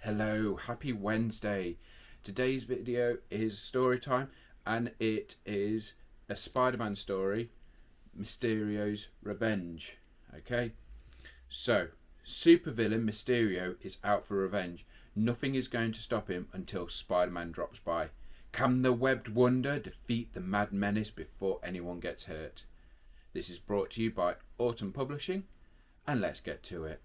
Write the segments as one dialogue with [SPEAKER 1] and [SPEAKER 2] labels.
[SPEAKER 1] Hello, happy Wednesday. Today's video is story time and it is a Spider-Man story, Mysterio's Revenge. Okay, so supervillain Mysterio is out for revenge. Nothing is going to stop him until Spider-Man drops by. Can the webbed wonder defeat the mad menace before anyone gets hurt? This is brought to you by Autumn Publishing, and let's get to it.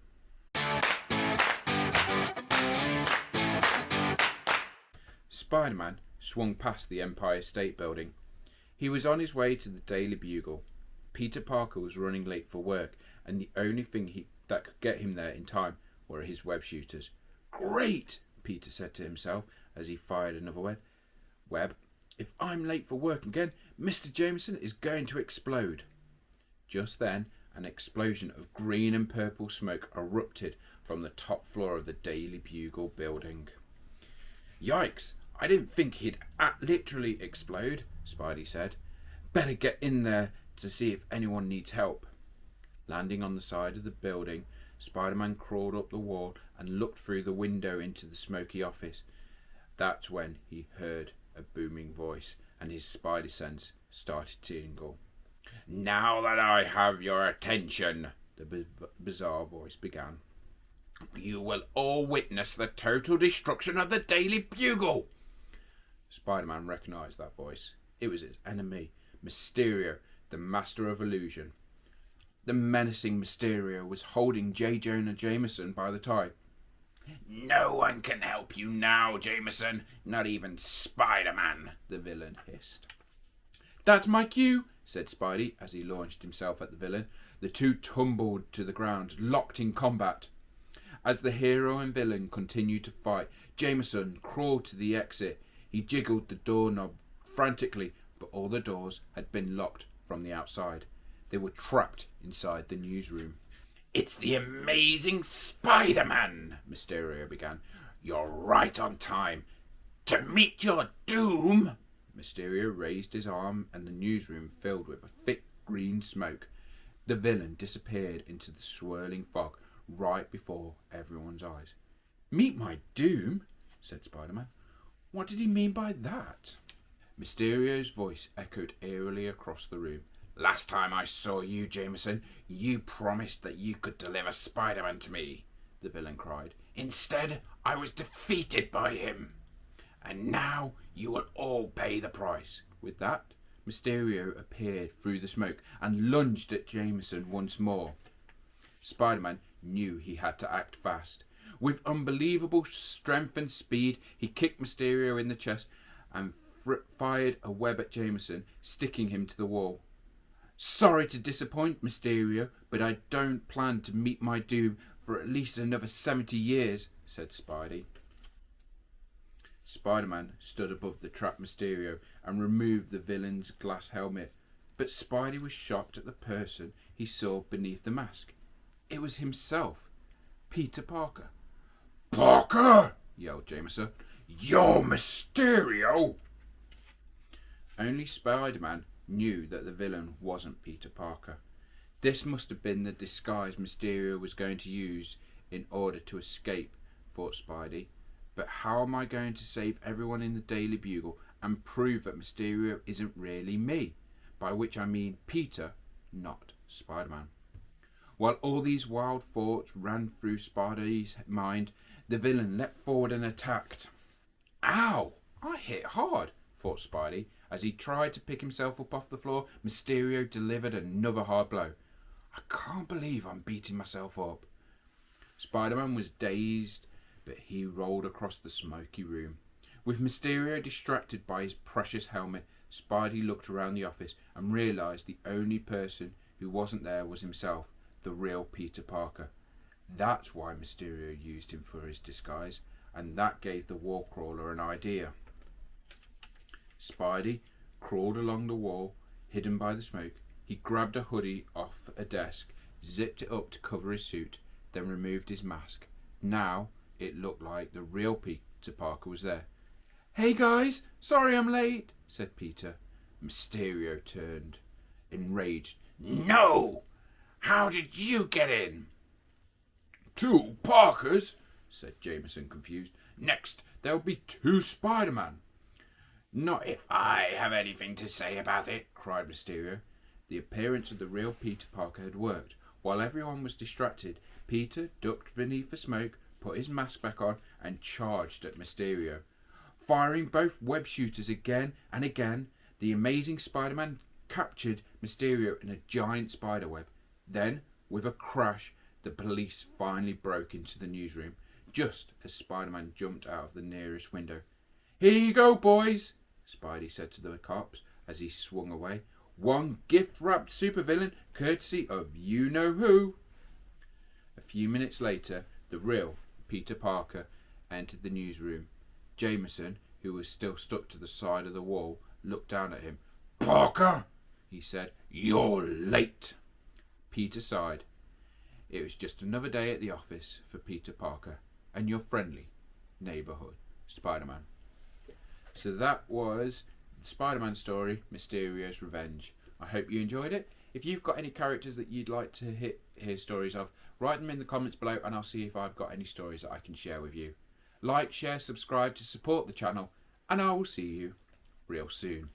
[SPEAKER 1] Spider-Man swung past the Empire State Building. He was on his way to the Daily Bugle. Peter Parker was running late for work, and the only thing that could get him there in time were his web shooters. Great, Peter said to himself as he fired another web. If I'm late for work again, Mr. Jameson is going to explode. Just then, an explosion of green and purple smoke erupted from the top floor of the Daily Bugle building. Yikes! I didn't think he'd literally explode, Spidey said. Better get in there to see if anyone needs help. Landing on the side of the building, Spider-Man crawled up the wall and looked through the window into the smoky office. That's when he heard a booming voice and his Spidey sense started to tingle. Now that I have your attention, the bizarre voice began, you will all witness the total destruction of the Daily Bugle. Spider-Man recognised that voice. It was his enemy, Mysterio, the master of illusion. The menacing Mysterio was holding J. Jonah Jameson by the tie. No one can help you now, Jameson, not even Spider-Man, the villain hissed. That's my cue, said Spidey as he launched himself at the villain. The two tumbled to the ground, locked in combat. As the hero and villain continued to fight, Jameson crawled to the exit. He jiggled the doorknob frantically, but all the doors had been locked from the outside. They were trapped inside the newsroom. It's the amazing Spider-Man, Mysterio began. You're right on time. To meet your doom. Mysterio raised his arm and the newsroom filled with a thick green smoke. The villain disappeared into the swirling fog right before everyone's eyes. Meet my doom, said Spider-Man. What did he mean by that? Mysterio's voice echoed eerily across the room. Last time I saw you, Jameson, you promised that you could deliver Spider-Man to me, the villain cried. Instead, I was defeated by him. And now you will all pay the price. With that, Mysterio appeared through the smoke and lunged at Jameson once more. Spider-Man knew he had to act fast. With unbelievable strength and speed, he kicked Mysterio in the chest and fired a web at Jameson, sticking him to the wall. Sorry to disappoint, Mysterio, but I don't plan to meet my doom for at least another 70 years, said Spidey. Spider-Man stood above the trapped Mysterio and removed the villain's glass helmet, but Spidey was shocked at the person he saw beneath the mask. It was himself, Peter Parker. Parker! Yelled Jameson. You're Mysterio! Only Spider-Man knew that the villain wasn't Peter Parker. This must have been the disguise Mysterio was going to use in order to escape, thought Spidey. But how am I going to save everyone in the Daily Bugle and prove that Mysterio isn't really me? By which I mean Peter, not Spider-Man. While all these wild thoughts ran through Spidey's mind, the villain leapt forward and attacked. Ow! I hit hard, thought Spidey. As he tried to pick himself up off the floor, Mysterio delivered another hard blow. I can't believe I'm beating myself up. Spider-Man was dazed, but he rolled across the smoky room. With Mysterio distracted by his precious helmet, Spidey looked around the office and realised the only person who wasn't there was himself, the real Peter Parker. That's why Mysterio used him for his disguise, and that gave the wall crawler an idea. Spidey crawled along the wall, hidden by the smoke. He grabbed a hoodie off a desk, zipped it up to cover his suit, then removed his mask. Now it looked like the real Peter Parker was there. Hey guys, sorry I'm late, said Peter. Mysterio turned, enraged. No! How did you get in? Two Parkers? said Jameson, confused. Next, there'll be 2 Spider-Man. Not if I have anything to say about it, cried Mysterio. The appearance of the real Peter Parker had worked. While everyone was distracted, Peter ducked beneath the smoke, put his mask back on, and charged at Mysterio. Firing both web shooters again and again, the amazing Spider-Man captured Mysterio in a giant spiderweb. Then, with a crash, the police finally broke into the newsroom, just as Spider-Man jumped out of the nearest window. Here you go, boys, Spidey said to the cops as he swung away. 1 gift-wrapped supervillain, courtesy of you-know-who. A few minutes later, the real Peter Parker entered the newsroom. Jameson, who was still stuck to the side of the wall, looked down at him. Parker, he said, you're late. Peter sighed. It was just another day at the office for Peter Parker and your friendly neighbourhood Spider-Man. So that was the Spider-Man story, Mysterio's Revenge. I hope you enjoyed it. If you've got any characters that you'd like to hear stories of, write them in the comments below and I'll see if I've got any stories that I can share with you. Like, share, subscribe to support the channel, and I will see you real soon.